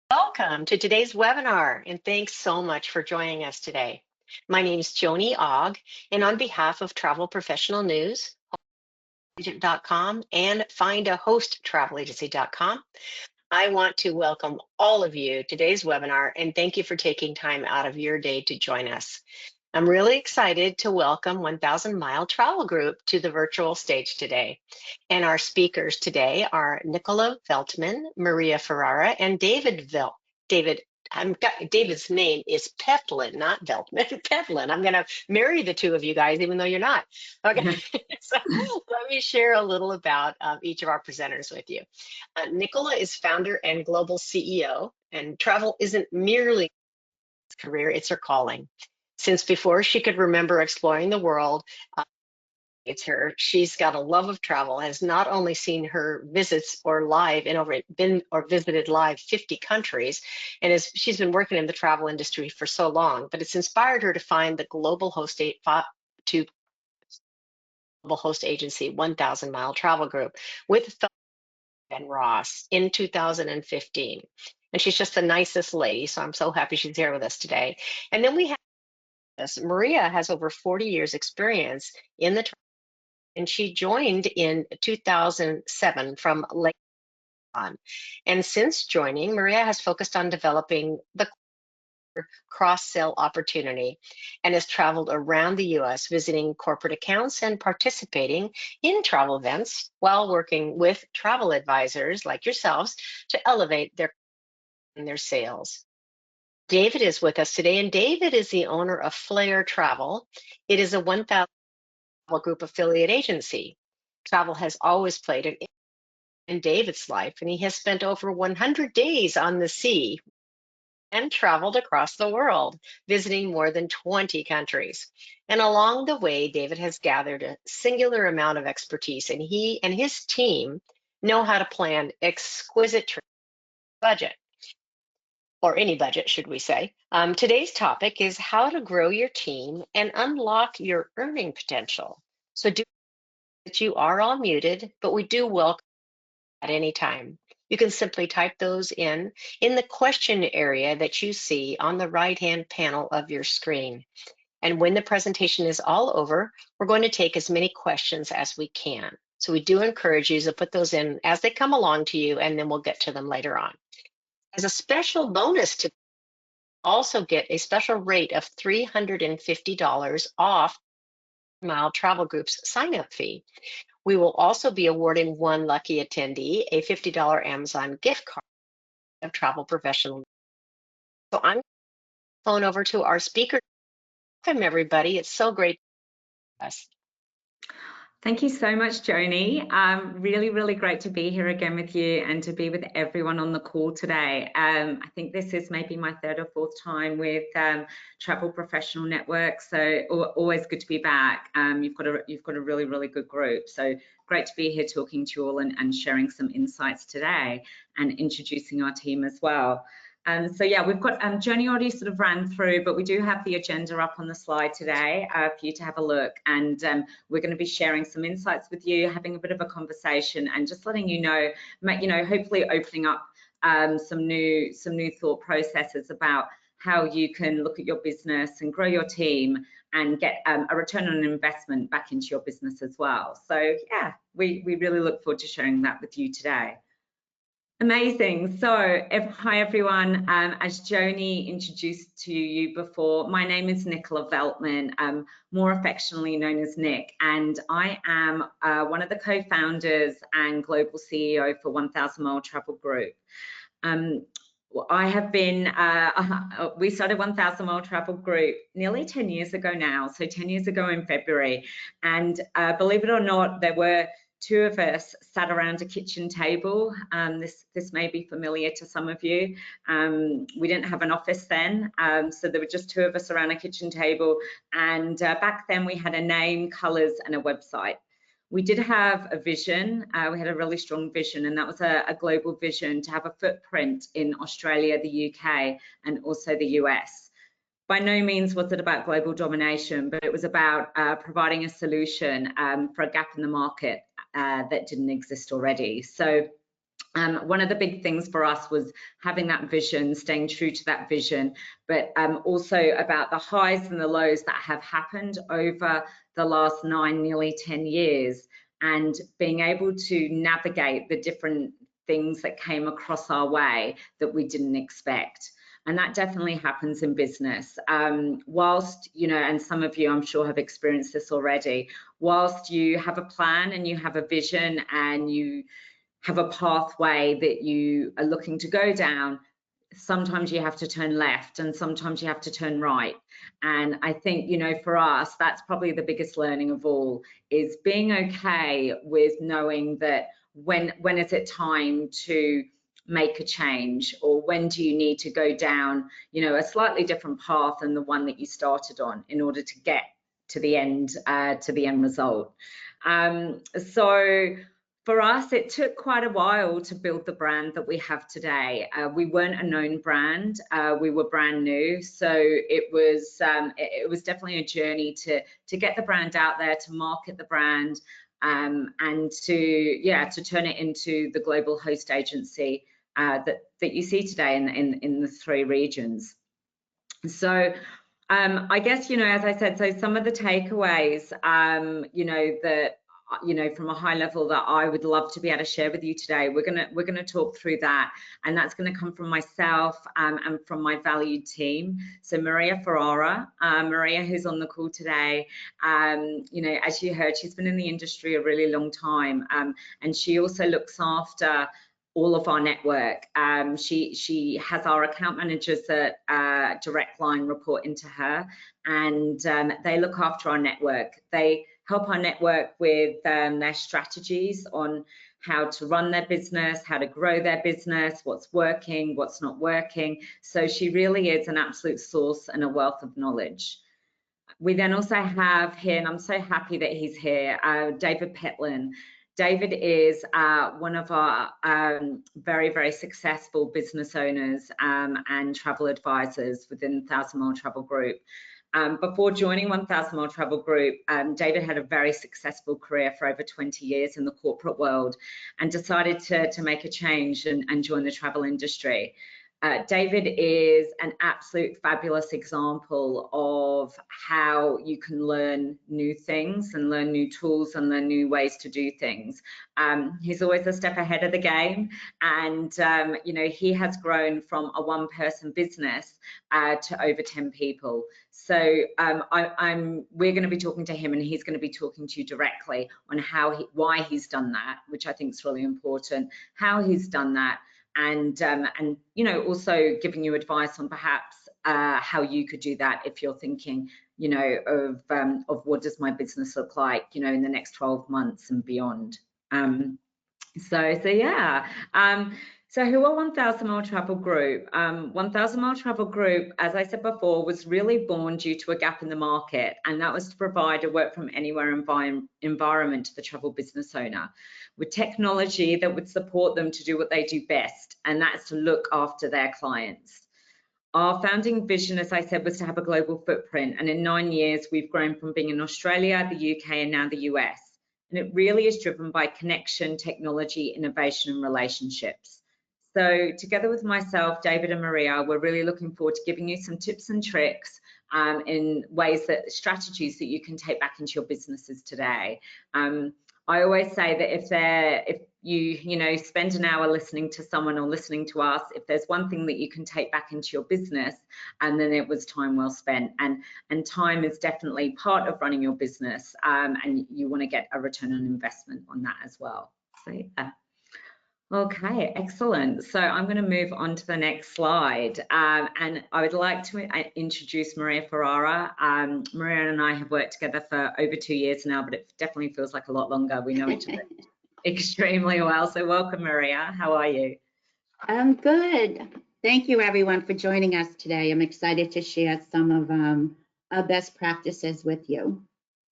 Welcome to today's webinar, and thanks so much for joining us today. My name is Joni Ogg, and on behalf of Travel Professional News, agent.com, and findahosttravelagency.com, I want to welcome all of you to today's webinar, and thank you for taking time out of your day to join us. I'm really excited to welcome 1000 Mile Travel Group to the virtual stage today. And our speakers today are Nicola Veltman, Maria Ferrara, and David. David's name is Pevlin, not Veltman. Pevlin. I'm going to marry the two of you guys, even though you're not. Okay. So let me share a little about each of our presenters with you. Nicola is founder and global CEO, and travel isn't merely a career, it's her calling. Since before she could remember exploring the world, she's got a love of travel, has not only seen her visits or visited live 50 countries, and she's been working in the travel industry for so long, but it's inspired her to find the global host agency 1000 Mile Travel Group with Ben Ross in 2015. And she's just the nicest lady, so I'm so happy she's here with us today. And then we have Maria has over 40 years experience in the and she joined in 2007 from Lake On. And since joining, Maria has focused on developing the cross-sell opportunity and has traveled around the US visiting corporate accounts and participating in travel events while working with travel advisors like yourselves to elevate their sales. David is with us today, and David is the owner of Flair Travel. It is a 1000 Group affiliate agency. Travel has always played an in David's life, and he has spent over 100 days on the sea and traveled across the world, visiting more than 20 countries. And along the way, David has gathered a singular amount of expertise, and he and his team know how to plan exquisite budget, or any budget, should we say. Today's topic is how to grow your team and unlock your earning potential. So that you are all muted, but we do welcome at any time. You can simply type those in the question area that you see on the right-hand panel of your screen. And when the presentation is all over, we're going to take as many questions as we can. So we do encourage you to put those in as they come along to you, and then we'll get to them later on. As a special bonus to also get a special rate of $350 off Mile Travel Group's sign-up fee. We will also be awarding one lucky attendee a $50 Amazon gift card of Travel Professional. So I'm going to phone over to our speaker. Welcome, everybody. It's so great to have us. Thank you so much, Joni. Really, really great to be here again with you and to be with everyone on the call today. I think this is maybe my third or fourth time with Travel Professional Network, so always good to be back. You've got a really, really good group, so great to be here talking to you all and sharing some insights today and introducing our team as well. So yeah, we've got Joni already sort of ran through, but we do have the agenda up on the slide today for you to have a look. And we're going to be sharing some insights with you, having a bit of a conversation, and just letting you know, hopefully opening up some new thought processes about how you can look at your business and grow your team and get a return on investment back into your business as well. So yeah, we really look forward to sharing that with you today. Amazing. So, hi everyone. As Joni introduced to you before, my name is Nicola Veltman, more affectionately known as Nick, and I am one of the co-founders and global CEO for 1000 Mile Travel Group. I have been, we started 1000 Mile Travel Group nearly 10 years ago now, so 10 years ago in February, and believe it or not, there were two of us sat around a kitchen table. This may be familiar to some of you. We didn't have an office then, so there were just two of us around a kitchen table. And back then we had a name, colors, and a website. We did have a vision. We had a really strong vision, and that was a global vision to have a footprint in Australia, the UK, and also the US. By no means was it about global domination, but it was about providing a solution for a gap in the market that didn't exist already. So One of the big things for us was having that vision, staying true to that vision, but also about the highs and the lows that have happened over the last 9, nearly 10 years, and being able to navigate the different things that came across our way that we didn't expect. And that definitely happens in business. Whilst, you know, and some of you I'm sure have experienced this already, whilst you have a plan and you have a vision and you have a pathway that you are looking to go down, sometimes you have to turn left and sometimes you have to turn right. And I think, you know, for us, that's probably the biggest learning of all, is being okay with knowing that when is it time to make a change, or when do you need to go down, you know, a slightly different path than the one that you started on in order to get to the end result. So for us, it took quite a while to build the brand that we have today. We weren't a known brand. We were brand new. So it was definitely a journey to get the brand out there, to market the brand, and to turn it into the global host agency that you see today in the 3 regions. So I guess, you know, as I said, so some of the takeaways, you know, that, you know, from a high level that I would love to be able to share with you today. We're gonna talk through that, and that's going to come from myself and from my valued team. So Maria Ferrara, Maria, who's on the call today, you know, as you heard, she's been in the industry a really long time, and she also looks after all of our network. She has our account managers that direct line report into her, and they look after our network. They help our network with their strategies on how to run their business, how to grow their business, what's working, what's not working. So she really is an absolute source and a wealth of knowledge. We then also have here, and I'm so happy that he's here, David Petlin. David is one of our very, very successful business owners and travel advisors within 1000 Mile Travel Group. Before joining 1000 Mile Travel Group, David had a very successful career for over 20 years in the corporate world and decided to make a change and join the travel industry. David is an absolute fabulous example of how you can learn new things and learn new tools and learn new ways to do things. He's always a step ahead of the game, and you know, he has grown from a 1-person business to over 10 people. So we're going to be talking to him, and he's going to be talking to you directly on why he's done that, which I think is really important, how he's done that. And you know, also giving you advice on perhaps how you could do that if you're thinking, you know, of what does my business look like, you know, in the next 12 months and beyond. So yeah. So who are 1000 Mile Travel Group? 1000 Mile Travel Group, as I said before, was really born due to a gap in the market, and that was to provide a work from anywhere environment to the travel business owner with technology that would support them to do what they do best, and that's to look after their clients. Our founding vision, as I said, was to have a global footprint, and in 9 years, we've grown from being in Australia, the UK, and now the US. And it really is driven by connection, technology, innovation, and relationships. So together with myself, David and Maria, we're really looking forward to giving you some tips and tricks in strategies that you can take back into your businesses today. I always say that if you know, spend an hour listening to someone or listening to us, if there's one thing that you can take back into your business, and then it was time well spent. And time is definitely part of running your business, and you want to get a return on investment on that as well. So yeah. Okay, excellent. So I'm going to move on to the next slide, and I would like to introduce Maria Ferrara. Maria and I have worked together for over 2 years now, but it definitely feels like a lot longer. We know each other extremely well. So welcome, Maria. How are you? I'm good. Thank you, everyone, for joining us today. I'm excited to share some of our best practices with you.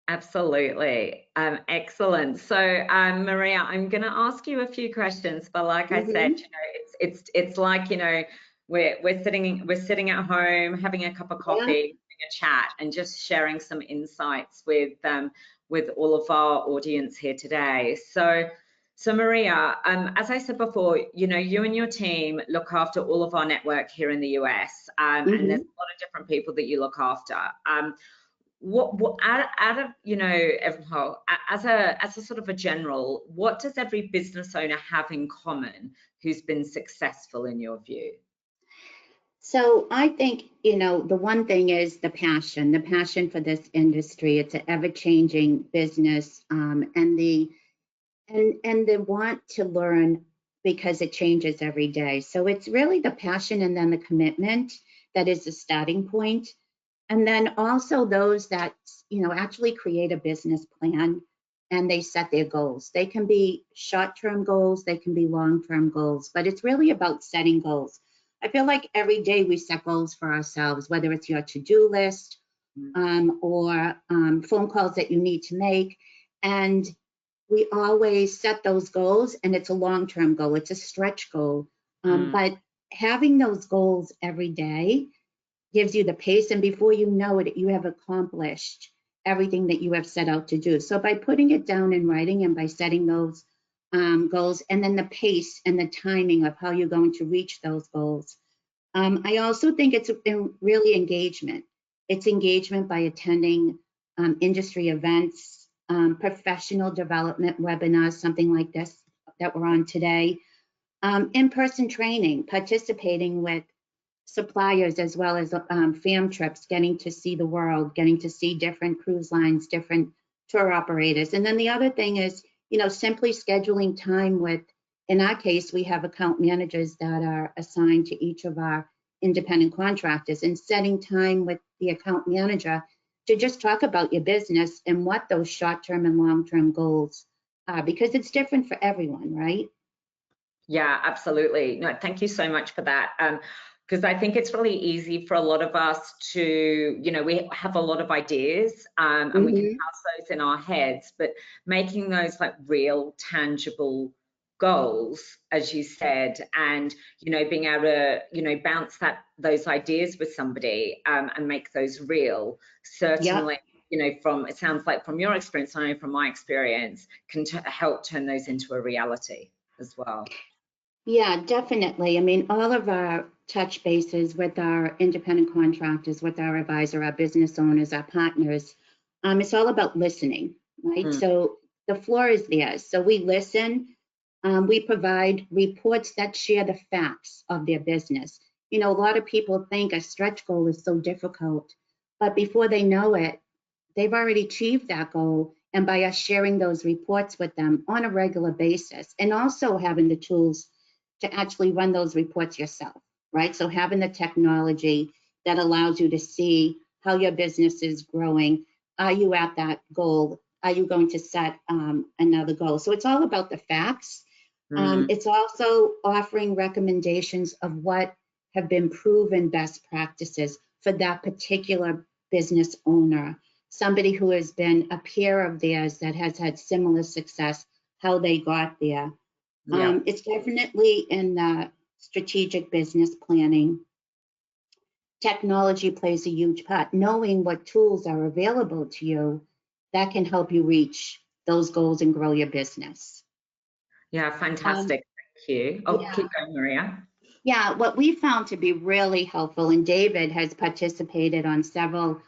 Absolutely. Excellent. So Maria, I'm going to ask you a few questions, but like I said, you know, it's like, you know, we're sitting at home having a cup of coffee, having a chat, and just sharing some insights with all of our audience here today. So So Maria, as I said before, you know, you and your team look after all of our network here in the US, and there's a lot of different people that you look after. What out of, you know, well, as a sort of a general, what does every business owner have in common who's been successful in your view? So I think, you know, the one thing is the passion for this industry. It's an ever-changing business, and the want to learn because it changes every day. So it's really the passion and then the commitment that is the starting point. And then also those that, you know, actually create a business plan and they set their goals. They can be short-term goals, they can be long-term goals, but it's really about setting goals. I feel like every day we set goals for ourselves, whether it's your to-do list or phone calls that you need to make. And we always set those goals, and it's a long-term goal, it's a stretch goal. But having those goals every day gives you the pace, and before you know it, you have accomplished everything that you have set out to do. So by putting it down in writing and by setting those goals, and then the pace and the timing of how you're going to reach those goals. I also think it's really engagement. It's engagement by attending industry events, professional development webinars, something like this that we're on today, in-person training, participating with suppliers as well as fam trips, getting to see the world, getting to see different cruise lines, different tour operators. And then the other thing is, you know, simply scheduling time with, in our case, we have account managers that are assigned to each of our independent contractors, and setting time with the account manager to just talk about your business and what those short-term and long-term goals are, because it's different for everyone, right? Yeah, absolutely. No, thank you so much for that. Because I think it's really easy for a lot of us to, you know, we have a lot of ideas and we can house those in our heads, but making those like real, tangible goals, as you said, and, you know, being able to, you know, bounce those ideas with somebody and make those real, certainly, you know, from, it sounds like from your experience, I know from my experience, can help turn those into a reality as well. Yeah, definitely. I mean, all of our touch bases with our independent contractors, with our advisor, our business owners, our partners, it's all about listening, right? So the floor is theirs. So we listen, we provide reports that share the facts of their business. You know, a lot of people think a stretch goal is so difficult, but before they know it, they've already achieved that goal. And by us sharing those reports with them on a regular basis, and also having the tools to actually run those reports yourself, right? So having the technology that allows you to see how your business is growing. Are you at that goal? Are you going to set another goal? So it's all about the facts. It's also offering recommendations of what have been proven best practices for that particular business owner, somebody who has been a peer of theirs that has had similar success, how they got there. It's definitely in the strategic business planning. Technology plays a huge part. Knowing what tools are available to you that can help you reach those goals and grow your business. Yeah, fantastic. Thank you. Oh, keep going, Maria. Yeah, what we found to be really helpful, and David has participated on several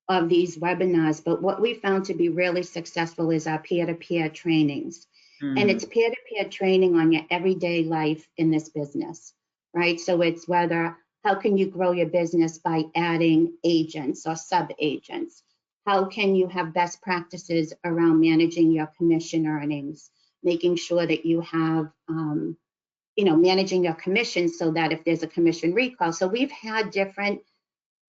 of these webinars, but what we found to be really successful is our peer-to-peer trainings. And it's peer-to-peer training on your everyday life in this business, right? So it's whether, how can you grow your business by adding agents or sub-agents? How can you have best practices around managing your commission earnings, making sure that you have, you know, managing your commissions so that if there's a commission recall. So we've had different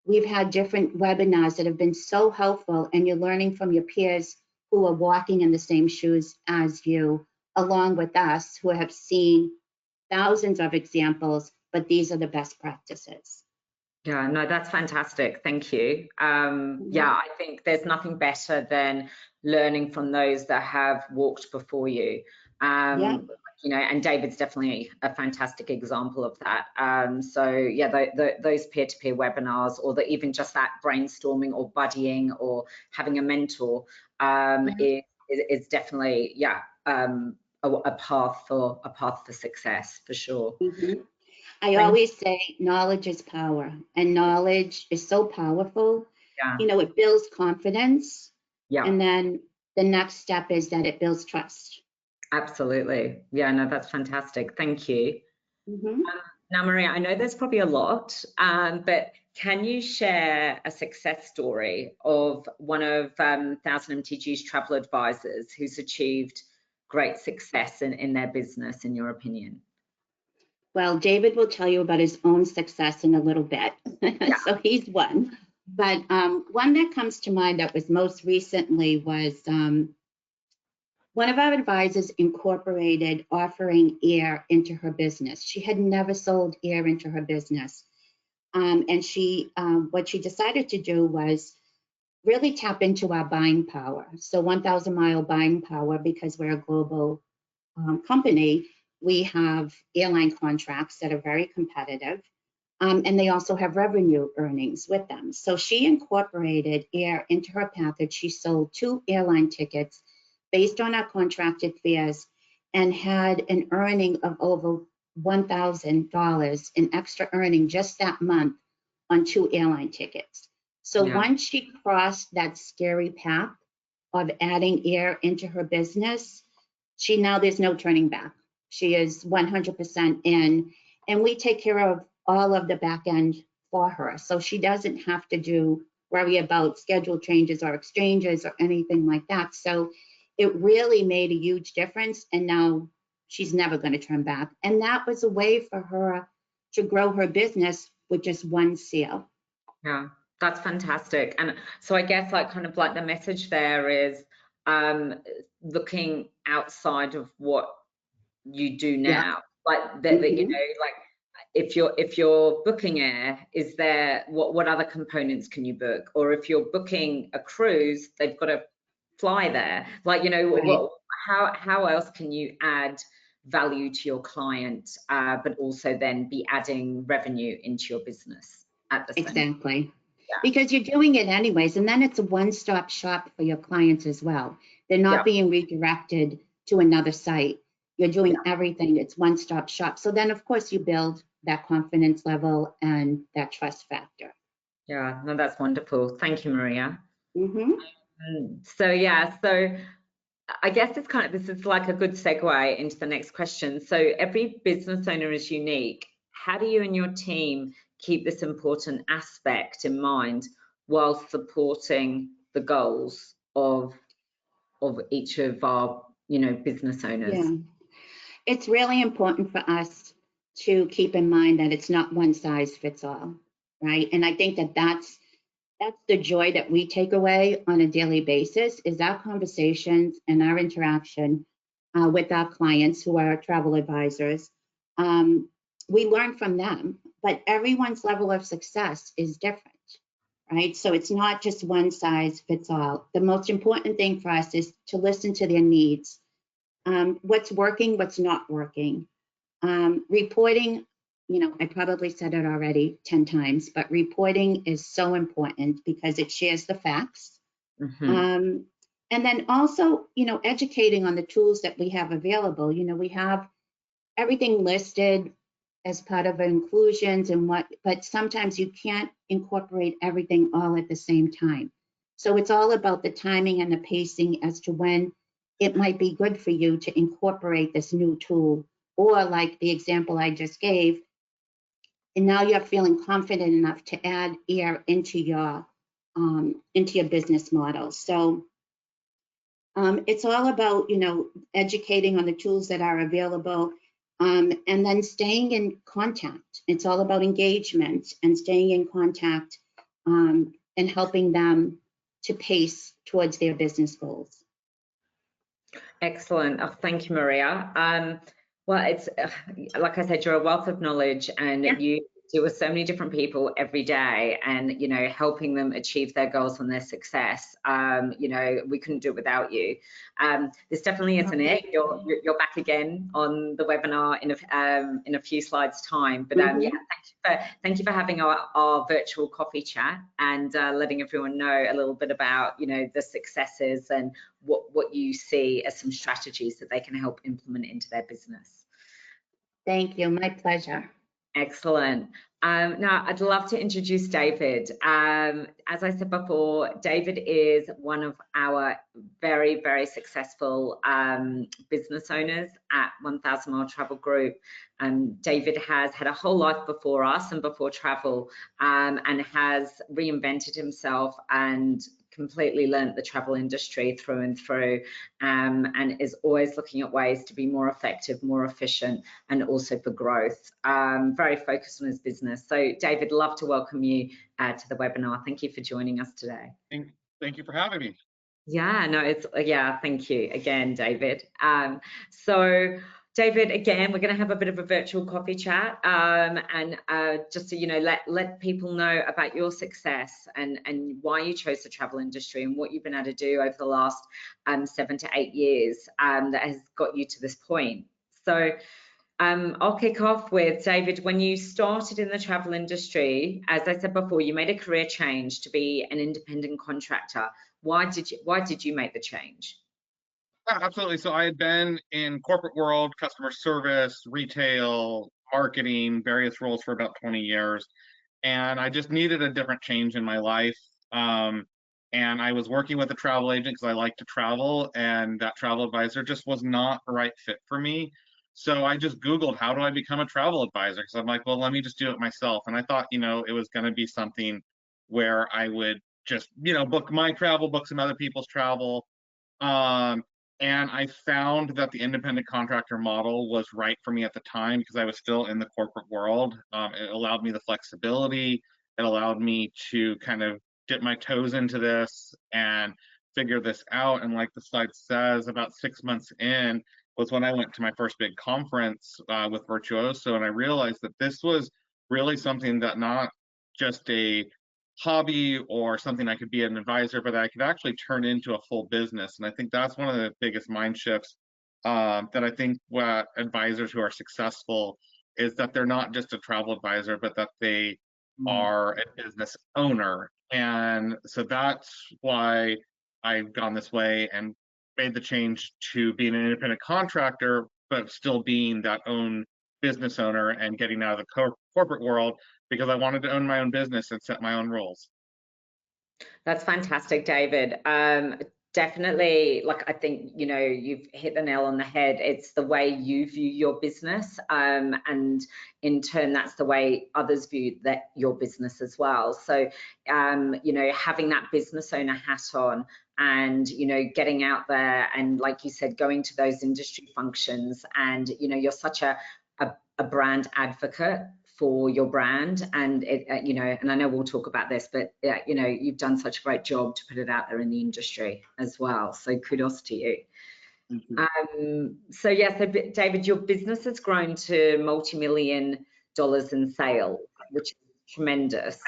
webinars that have been so helpful, and you're learning from your peers who are walking in the same shoes as you, along with us, who have seen thousands of examples, but these are the best practices. Yeah, no, that's fantastic. Thank you. Yeah, I think there's nothing better than learning from those that have walked before you. You know, and David's definitely a fantastic example of that. So yeah, those peer-to-peer webinars, or even just that brainstorming or buddying or having a mentor is definitely, a path for success, for sure. Mhm. I Thank always say knowledge is power, and knowledge is so powerful. Yeah, You know, it builds confidence, yeah, and then the next step is that it builds trust. absolutely. Yeah, no, that's fantastic. Thank you. Mhm. Now, Maria, I know there's probably a lot, but can you share a success story of one of 1000mTG's travel advisors who's achieved great success in their business, in your opinion? Well, David will tell you about his own success in a little bit. Yeah. So he's one. But one that comes to mind that was most recently was one of our advisors incorporated offering air into her business. She had never sold air into her business. And what she decided to do was really tap into our buying power. So 1,000 mile buying power, because we're a global company, we have airline contracts that are very competitive. And they also have revenue earnings with them. So she incorporated air into her package. She sold 2 airline tickets based on our contracted fares and had an earning of over $1,000 in extra earning just that month on 2 airline tickets. So Yeah. once she crossed that scary path of adding air into her business, there's no turning back. She is 100% in, and we take care of all of the back end for her. So she doesn't have to worry about schedule changes or exchanges or anything like that. So it really made a huge difference. And now she's never going to turn back. And that was a way for her to grow her business with just one sale. Yeah, that's fantastic. And so I guess kind of the message there is looking outside of what you do now. Like that, you know, like if you're booking air, is there what other components can you book? Or if you're booking a cruise, they've got to fly there. Like, you know, Right. how else can you add value to your client, but also then be adding revenue into your business at the same time? Exactly. Yeah. Because you're doing it anyways, and then it's a one-stop shop for your clients as well. They're not Yeah. being redirected to another site. You're doing everything. It's one-stop shop. So then, of course, you build that confidence level and that trust factor. Yeah, no, that's wonderful. Thank you, Maria. Mm-hmm. So yeah, so I guess this is like a good segue into the next question. So every business owner is unique. How do you and your team keep this important aspect in mind while supporting the goals of each of our, you know, business owners? Yeah. It's really important for us to keep in mind that it's not one size fits all, right? And I think that that's the joy that we take away on a daily basis is our conversations and our interaction with our clients who are travel advisors. We learn from them, but everyone's level of success is different, right? So it's not just one size fits all. The most important thing for us is to listen to their needs. What's working, what's not working. Reporting, you know, I probably said it already 10 times, but reporting is so important because it shares the facts. Mm-hmm. And then also, you know, educating on the tools that we have available. You know, we have everything listed as part of inclusions and but sometimes you can't incorporate everything all at the same time. So it's all about the timing and the pacing as to when it might be good for you to incorporate this new tool, or like the example I just gave, and now you're feeling confident enough to add air into your business model. So it's all about, you know, educating on the tools that are available, and then staying in contact. It's all about engagement and staying in contact, and helping them to pace towards their business goals. Excellent. Oh, thank you, Maria. Well, it's like I said, you're a wealth of knowledge, and do with so many different people every day, and helping them achieve their goals and their success. We couldn't do it without you. This definitely isn't it. You're back again on the webinar in a few slides time. But yeah, thank you for having our virtual coffee chat and letting everyone know a little bit about the successes and what you see as some strategies that they can help implement into their business. Thank you. My pleasure. Excellent. Now, I'd love to introduce David. As I said before, David is one of our very, very successful business owners at 1000 Mile Travel Group. David has had a whole life before us and before travel, and has reinvented himself and completely learnt the travel industry through and through, and is always looking at ways to be more effective, more efficient, and also for growth. Very focused on his business. So David, love to welcome you to the webinar. Thank you for joining us today. Thank you for having me. Yeah, no, thank you again, David. So David, again, we're going to have a bit of a virtual coffee chat, and just to let people know about your success and why you chose the travel industry and what you've been able to do over the last 7 to 8 years that has got you to this point. So I'll kick off with David. When you started in the travel industry, as I said before, you made a career change to be an independent contractor. Why did you make the change? Yeah, absolutely. So I had been in corporate world, customer service, retail, marketing, various roles for about 20 years. And I just needed a different change in my life. And I was working with a travel agent because I like to travel, and that travel advisor just was not the right fit for me. So I just Googled, how do I become a travel advisor? Because I'm like, well, let me just do it myself. And I thought, it was going to be something where I would just, book my travel, book some other people's travel. And I found that the independent contractor model was right for me at the time because I was still in the corporate world. It allowed me the flexibility. It allowed me to kind of dip my toes into this and figure this out. And like the slide says, about 6 months in was when I went to my first big conference with Virtuoso, and I realized that this was really something that not just a hobby or something I could be an advisor, but I could actually turn into a full business. And I think that's one of the biggest mind shifts that I think what advisors who are successful is that they're not just a travel advisor, but that they are a business owner. And so that's why I've gone this way and made the change to being an independent contractor, but still being that own business owner and getting out of the corporate world, because I wanted to own my own business and set my own rules. That's fantastic, David. Definitely, I think, you've hit the nail on the head. It's the way you view your business, and in turn, that's the way others view your business as well. So, having that business owner hat on and, getting out there and, like you said, going to those industry functions, and, you're such a brand advocate for your brand, and and I know we'll talk about this, but you've done such a great job to put it out there in the industry as well. So kudos to you. So yeah, so David, your business has grown to multi-million dollars in sales, which is tremendous.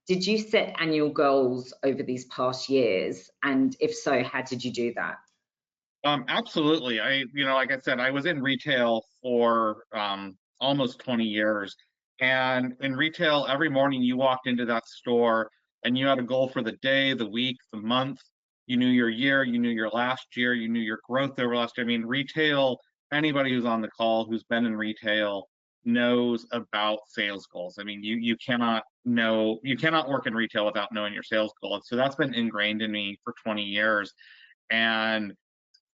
Did you set annual goals over these past years? And if so, how did you do that? Absolutely. Like I said, I was in retail for almost 20 years. And in retail, every morning you walked into that store and you had a goal for the day, the week, the month. You knew your year, you knew your last year, you knew your growth over last year. I mean, retail, anybody who's on the call who's been in retail knows about sales goals. I mean, you cannot work in retail without knowing your sales goals. So that's been ingrained in me for 20 years. And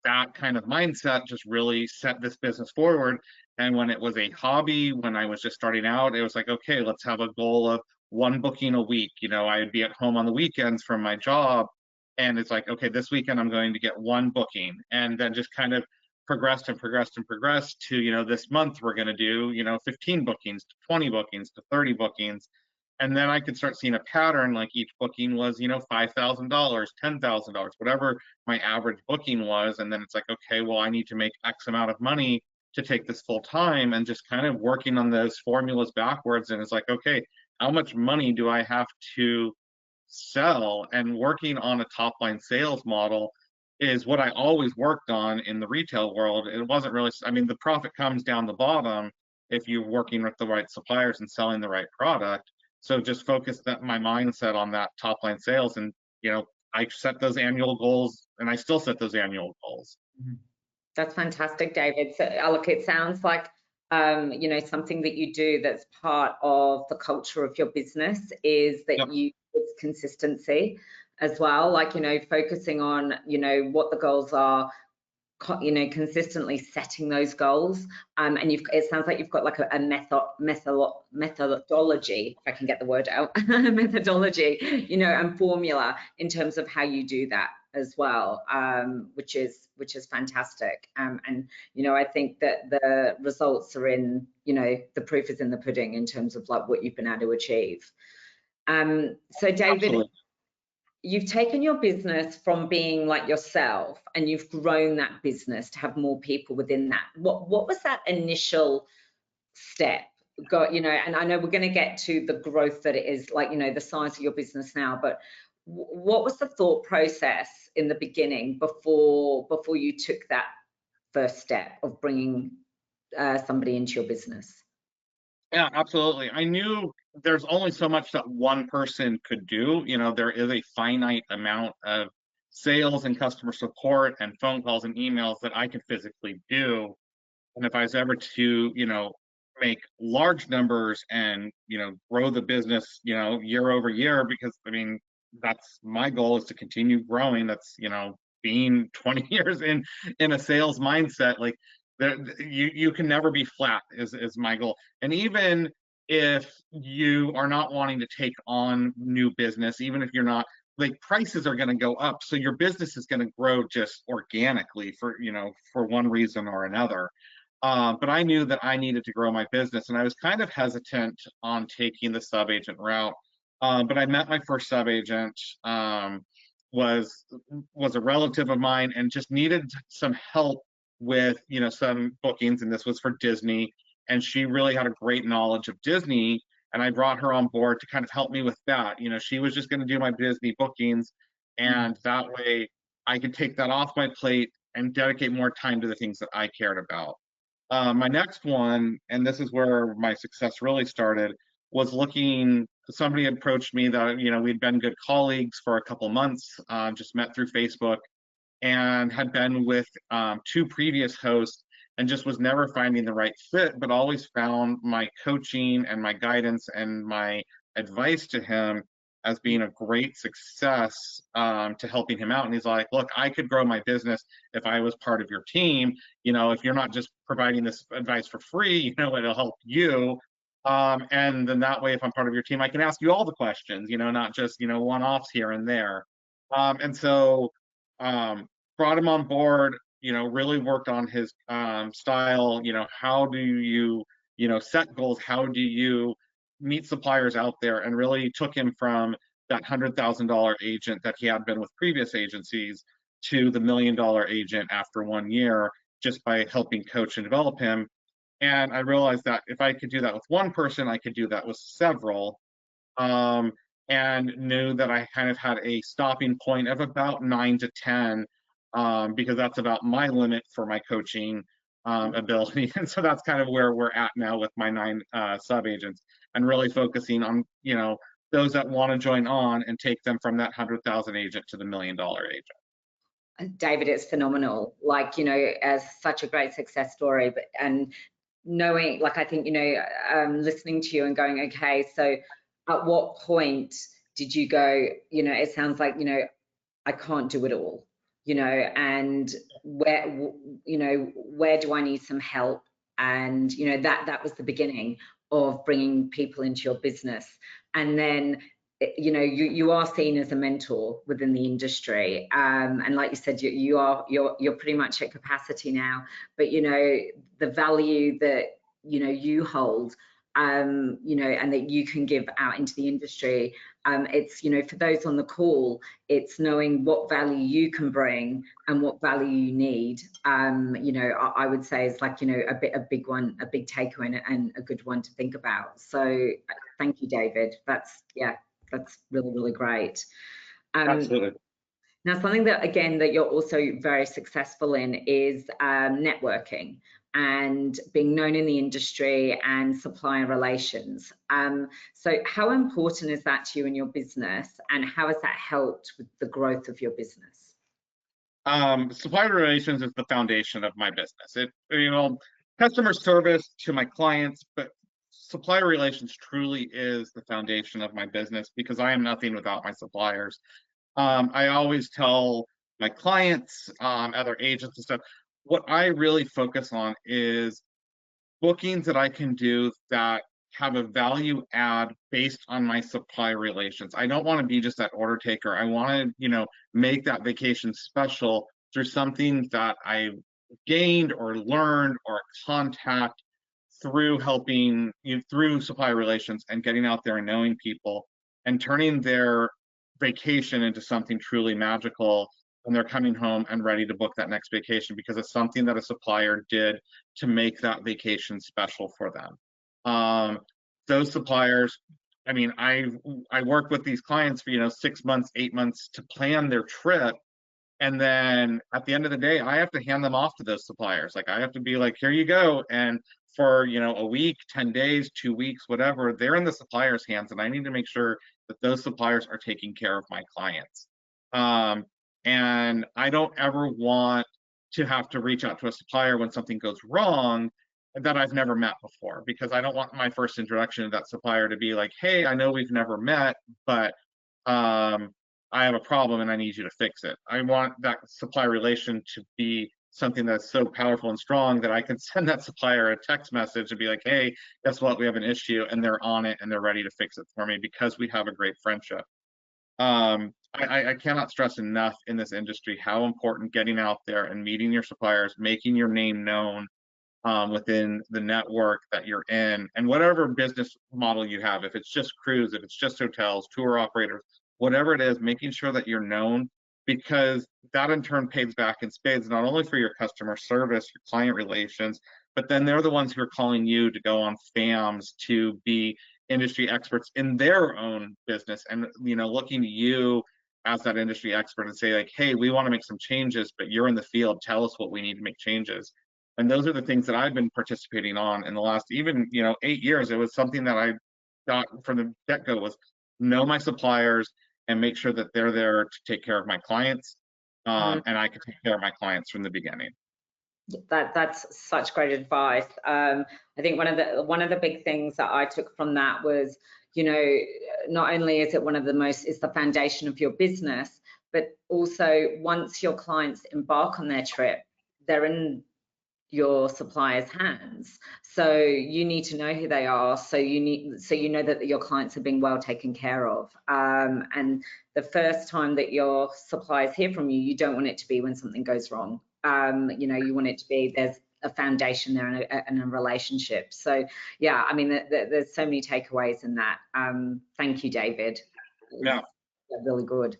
that kind of mindset just really set this business forward. And when it was a hobby, when I was just starting out, it was like, okay, let's have a goal of 1 booking a week. I'd be at home on the weekends from my job, and it's like, okay, this weekend I'm going to get 1 booking, and then just kind of progressed and progressed and progressed to, this month we're going to do, 15 bookings to 20 bookings to 30 bookings. And then I could start seeing a pattern, like each booking was, $5,000, $10,000, whatever my average booking was. And then it's like, okay, well, I need to make X amount of money to take this full time and just kind of working on those formulas backwards. And it's like, okay, how much money do I have to sell? And working on a top line sales model is what I always worked on in the retail world. It wasn't really, I mean, the profit comes down the bottom if you're working with the right suppliers and selling the right product. So just focus my mindset on that top line sales. And, I set those annual goals, and I still set those annual goals. That's fantastic, David. So look, it sounds like, something that you do that's part of the culture of your business is that it's consistency as well, like, focusing on, what the goals are, consistently setting those goals. And it sounds like you've got like a methodology, if I can get the word out, methodology, and formula in terms of how you do that as well, which is fantastic. And I think that the results are in, the proof is in the pudding in terms of like what you've been able to achieve. So David, Absolutely. You've taken your business from being like yourself, and you've grown that business to have more people within that. What was that initial step? And I know we're going to get to the growth that it is, like, the size of your business now, but what was the thought process in the beginning before you took that first step of bringing somebody into your business? Yeah, absolutely. I knew there's only so much that one person could do. There is a finite amount of sales and customer support and phone calls and emails that I can physically do. And if I was ever to, make large numbers and, grow the business, year over year, because I mean, that's my goal, is to continue growing. That's, being 20 years in a sales mindset, like, you can never be flat is my goal. And even if you are not wanting to take on new business, even if you're not, like, prices are going to go up, so your business is going to grow just organically for one reason or another. But I knew that I needed to grow my business, and I was kind of hesitant on taking the sub-agent route. But I met my first sub-agent, was a relative of mine, and just needed some help with some bookings, and this was for Disney, and she really had a great knowledge of Disney, and I brought her on board to kind of help me with that. She was just going to do my Disney bookings, and that way I could take that off my plate and dedicate more time to the things that I cared about. My next one, and this is where my success really started, was somebody approached me that we'd been good colleagues for a couple months, just met through Facebook, and had been with two previous hosts, and just was never finding the right fit, but always found my coaching and my guidance and my advice to him as being a great success to helping him out. And he's like, look, I could grow my business if I was part of your team. If you're not just providing this advice for free, it'll help you. And then that way, if I'm part of your team, I can ask you all the questions, not just, one-offs here and there. And so brought him on board, really worked on his style, how do you, set goals, how do you meet suppliers out there, and really took him from that $100,000 agent that he had been with previous agencies to the $1 million agent after 1 year, just by helping coach and develop him. And I realized that if I could do that with one person, I could do that with several. And knew that I kind of had a stopping point of about 9 to 10, because that's about my limit for my coaching ability. And so that's kind of where we're at now with my 9 sub-agents, and really focusing on, those that want to join on and take them from that 100,000 agent to the $1 million agent. David, it's phenomenal. Like, as such a great success story, and knowing, like, I think, listening to you and going, okay, so at what point did you go, it sounds like, I can't do it all, and where do I need some help? And, that was the beginning of bringing people into your business. And then, you are seen as a mentor within the industry. And like you said, you're pretty much at capacity now, but, the value that, you hold you know, and that you can give out into the industry. It's, you know, for those on the call, it's knowing what value you can bring and what value you need. You know, I would say is like, you know, a big one, a big takeaway and a good one to think about. So thank you, David. That's really, really great. Absolutely. Now, something that, again, that you're also very successful in is networking and being known in the industry and supplier relations. So how important is that to you in your business, and how has that helped with the growth of your business? Supplier relations is the foundation of my business. It, you know, customer service to my clients, but supplier relations truly is the foundation of my business because I am nothing without my suppliers. I always tell my clients, other agents and stuff, what I really focus on is bookings that I can do that have a value add based on my supply relations. I don't want to be just that order taker. I want to, you know, make that vacation special through something that I gained or learned or contact through helping you through supply relations and getting out there and knowing people and turning their vacation into something truly magical when they're coming home and ready to book that next vacation because it's something that a supplier did to make that vacation special for them. Those suppliers, I mean, I work with these clients for, you know, 6 months, 8 months to plan their trip. And then at the end of the day, I have to hand them off to those suppliers. Like I have to be like, here you go. And for, you know, a week, 10 days, 2 weeks, whatever, they're in the supplier's hands. And I need to make sure that those suppliers are taking care of my clients. And I don't ever want to have to reach out to a supplier when something goes wrong that I've never met before, because I don't want my first introduction to that supplier to be like, hey, I know we've never met, but I have a problem and I need you to fix it. I want that supply relation to be something that's so powerful and strong that I can send that supplier a text message and be like, hey, guess what? We have an issue, and they're on it and they're ready to fix it for me because we have a great friendship. I cannot stress enough in this industry how important getting out there and meeting your suppliers, making your name known within the network that you're in, and whatever business model you have, if it's just cruise, if it's just hotels, tour operators, whatever it is, making sure that you're known, because that in turn pays back in spades, not only for your customer service, your client relations, but then they're the ones who are calling you to go on FAMs to be industry experts in their own business, and, you know, looking to you as that industry expert and say like, hey, we want to make some changes, but you're in the field, tell us what we need to make changes. And those are the things that I've been participating on in the last, even, you know, 8 years. It was something that I got from the get-go, was know my suppliers and make sure that they're there to take care of my clients, and I can take care of my clients from the beginning. That's such great advice. I think one of the big things that I took from that was, you know, not only is it it's the foundation of your business, but also once your clients embark on their trip, they're in your supplier's hands. So you need to know who they are. So you know that your clients are being well taken care of. And the first time that your suppliers hear from you, you don't want it to be when something goes wrong. You know, you want it to be there's a foundation there and a relationship. So yeah, I mean, there's so many takeaways in that. Thank you, David. Yeah, really good.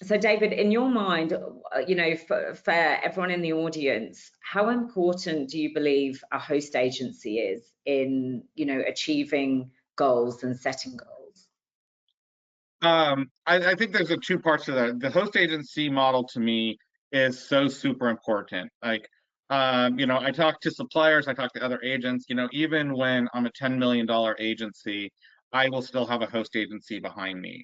So David, in your mind, you know, for everyone in the audience, how important do you believe a host agency is in, you know, achieving goals and setting goals? I think there's two parts to that. The host agency model to me is so super important. Like, you know, I talk to suppliers, I talk to other agents, you know, even when I'm a $10 million agency, I will still have a host agency behind me.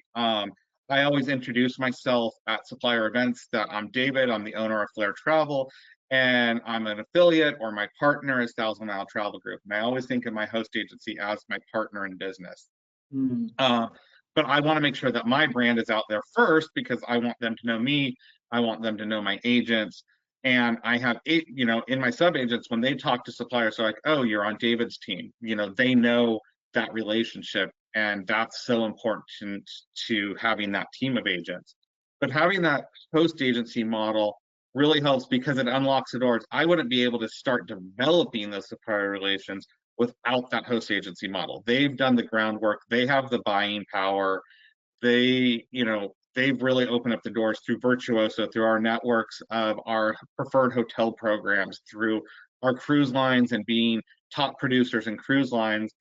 I always introduce myself at supplier events that I'm David, I'm the owner of Flair Travel, and I'm an affiliate, or my partner is 1,000 Mile Travel Group. And I always think of my host agency as my partner in business. But I want to make sure that my brand is out there first, because I want them to know me. I want them to know my agents. And I have, you know, in my sub agents, when they talk to suppliers, they're like, oh, you're on David's team. You know, they know that relationship. And that's so important to having that team of agents. But having that host agency model really helps because it unlocks the doors. I wouldn't be able to start developing those supplier relations without that host agency model. They've done the groundwork. They have the buying power. They, they've really opened up the doors through Virtuoso, through our networks of our preferred hotel programs, through our cruise lines and being top producers in cruise lines.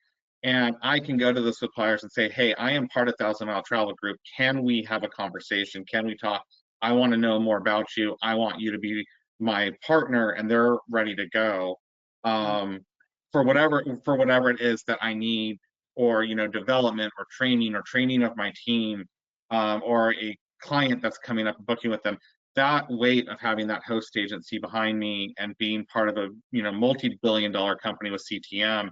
And I can go to the suppliers and say, hey, I am part of 1,000 Mile Travel Group. Can we have a conversation? Can we talk? I want to know more about you. I want you to be my partner, and they're ready to go for whatever it is that I need, or development or training of my team, or a client that's coming up and booking with them. That weight of having that host agency behind me and being part of a multi-billion-dollar company with CTM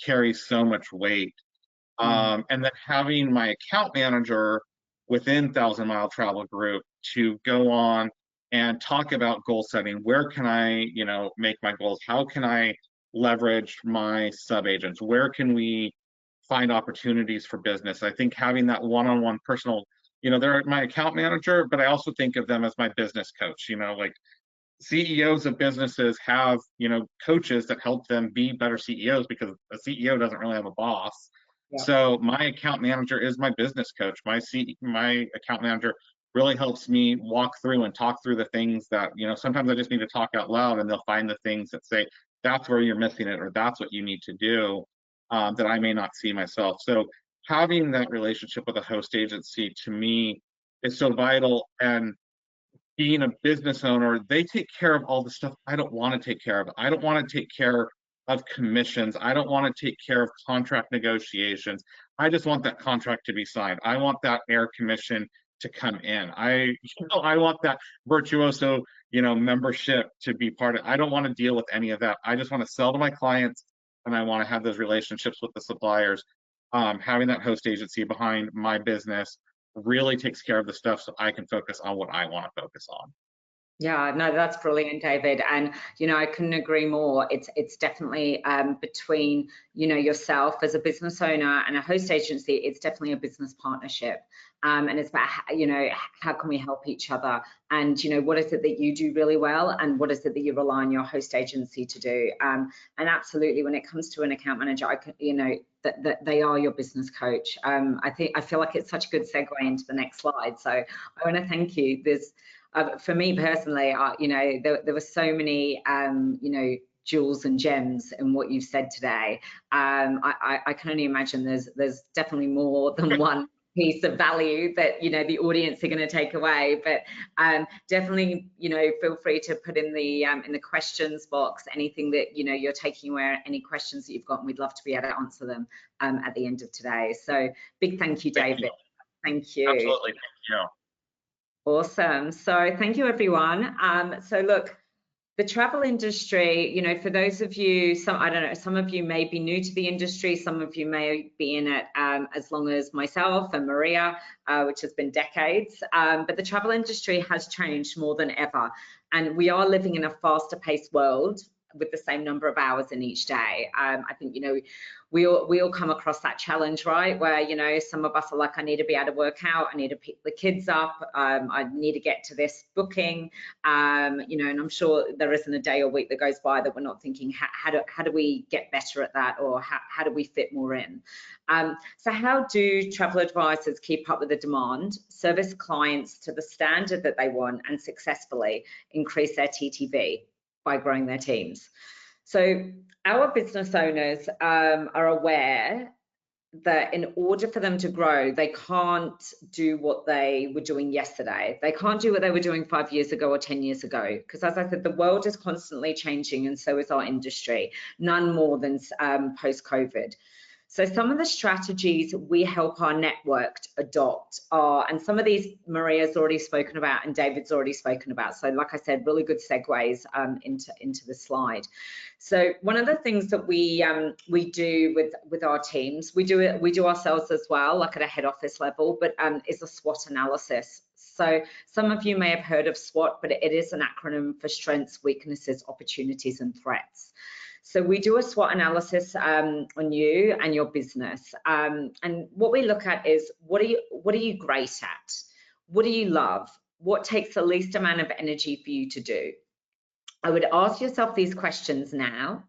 carries so much weight. And then having my account manager within 1,000 Mile Travel Group to go on and talk about goal setting. Where can I, make my goals? How can I leverage my sub agents? Where can we find opportunities for business? I think having that one-on-one personal, they're my account manager, but I also think of them as my business coach. Like CEOs of businesses have, coaches that help them be better CEOs, because a CEO doesn't really have a boss. Yeah. So my account manager is my business coach. My account manager really helps me walk through and talk through the things that, sometimes I just need to talk out loud, and they'll find the things that say, that's where you're missing it, or that's what you need to do, that I may not see myself. So having that relationship with a host agency, to me, is so vital. And being a business owner, they take care of all the stuff I don't want to take care of. I don't want to take care of commissions. I don't want to take care of contract negotiations. I just want that contract to be signed. I want that air commission to come in. I want that Virtuoso, membership to be part of. I don't want to deal with any of that. I just want to sell to my clients, and I want to have those relationships with the suppliers. Having that host agency behind my business really takes care of the stuff, so I can focus on what I want to focus on. Yeah, no, that's brilliant, David. And, I couldn't agree more. It's definitely between, yourself as a business owner and a host agency, it's definitely a business partnership. And it's about, how can we help each other? And, what is it that you do really well? And what is it that you rely on your host agency to do? And absolutely, when it comes to an account manager, that they are your business coach. I feel like it's such a good segue into the next slide. So I want to thank you. For me personally, there were so many, jewels and gems in what you've said today. I can only imagine there's definitely more than one piece of value that the audience are going to take away. But definitely, feel free to put in the questions box anything that you're taking away, any questions that you've got, and we'd love to be able to answer them at the end of today. So big thank you, David. Thank you. Absolutely, thank you. Awesome. So thank you, everyone. So look, the travel industry, for those of you, some of you may be new to the industry, some of you may be in it as long as myself and Maria, which has been decades. But the travel industry has changed more than ever. And we are living in a faster paced world with the same number of hours in each day. I think, we all come across that challenge, right? Where, some of us are like, I need to be able to work out, I need to pick the kids up, I need to get to this booking, and I'm sure there isn't a day or week that goes by that we're not thinking, how do we get better at that, or how do we fit more in? So how do travel advisors keep up with the demand, service clients to the standard that they want, and successfully increase their TTV by growing their teams? So our business owners are aware that in order for them to grow, they can't do what they were doing yesterday. They can't do what they were doing 5 years ago or 10 years ago, because as I said, the world is constantly changing, and so is our industry, none more than post-COVID. So some of the strategies we help our network adopt are, and some of these Maria's already spoken about and David's already spoken about. So like I said, really good segues into the slide. So one of the things that we do with our teams, we do ourselves as well, like at a head office level, but is a SWOT analysis. So some of you may have heard of SWOT, but it is an acronym for strengths, weaknesses, opportunities, and threats. So we do a SWOT analysis on you and your business, and what we look at is what are you great at? What do you love? What takes the least amount of energy for you to do? I would ask yourself these questions now.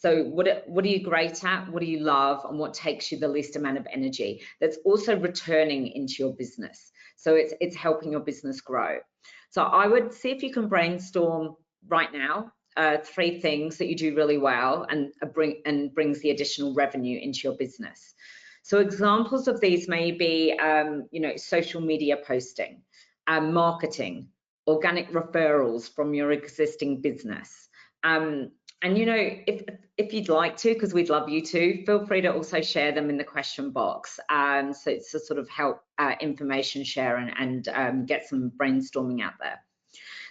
So what are you great at? What do you love? And what takes you the least amount of energy? That's also returning into your business. So it's helping your business grow. So I would see if you can brainstorm right now 3 things that you do really well and brings the additional revenue into your business. So examples of these may be, you know, social media posting, marketing, organic referrals from your existing business. And you know, if you'd like to, because we'd love you to, feel free to also share them in the question box. So it's to sort of help information share and get some brainstorming out there.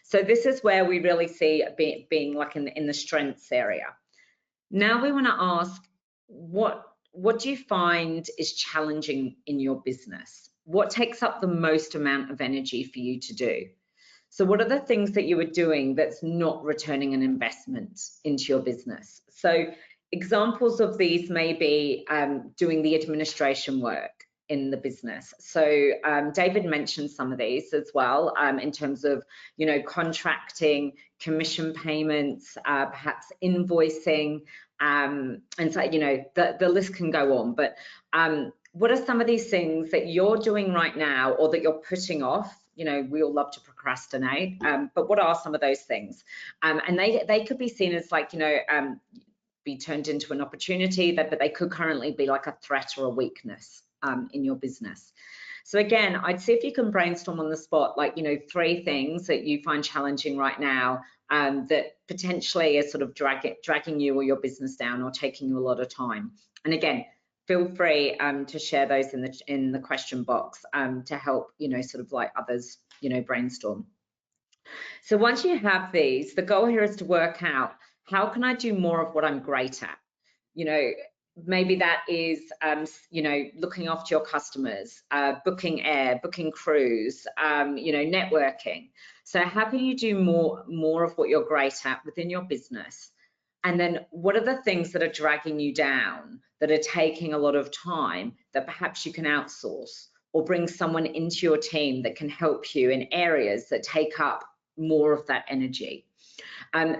So this is where we really see being like in the strengths area. Now we want to ask, what do you find is challenging in your business? What takes up the most amount of energy for you to do? So what are the things that you are doing that's not returning an investment into your business? So examples of these may be doing the administration work in the business. So David mentioned some of these as well, in terms of, you know, contracting, commission payments, perhaps invoicing, and so, you know, the list can go on. But what are some of these things that you're doing right now or that you're putting off? You know, we all love to procrastinate, but what are some of those things? And they could be seen as like, you know, be turned into an opportunity, but they could currently be like a threat or a weakness in your business. So again, I'd see if you can brainstorm on the spot, like, you know, 3 things that you find challenging right now that potentially are sort of dragging you or your business down or taking you a lot of time. And again, feel free to share those in the question box to help, you know, sort of like others, you know, brainstorm. So once you have these, the goal here is to work out, how can I do more of what I'm great at? You know, maybe that is, you know, looking after your customers, booking air, booking cruise, you know, networking. So how can you do more of what you're great at within your business? And then what are the things that are dragging you down, that are taking a lot of time, that perhaps you can outsource or bring someone into your team that can help you in areas that take up more of that energy?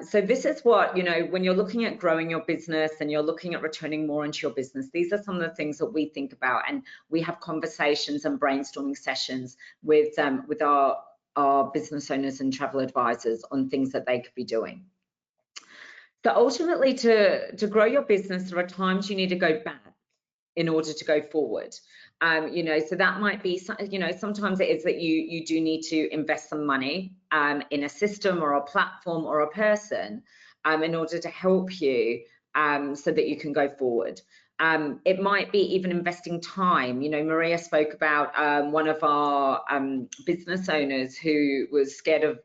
So this is what, you know, when you're looking at growing your business and you're looking at returning more into your business, these are some of the things that we think about, and we have conversations and brainstorming sessions with our business owners and travel advisors on things that they could be doing. So ultimately, to grow your business, there are times you need to go back in order to go forward. You know, so that might be, you know, sometimes it is that you do need to invest some money in a system or a platform or a person in order to help you so that you can go forward. It might be even investing time. You know, Maria spoke about one of our business owners who was scared of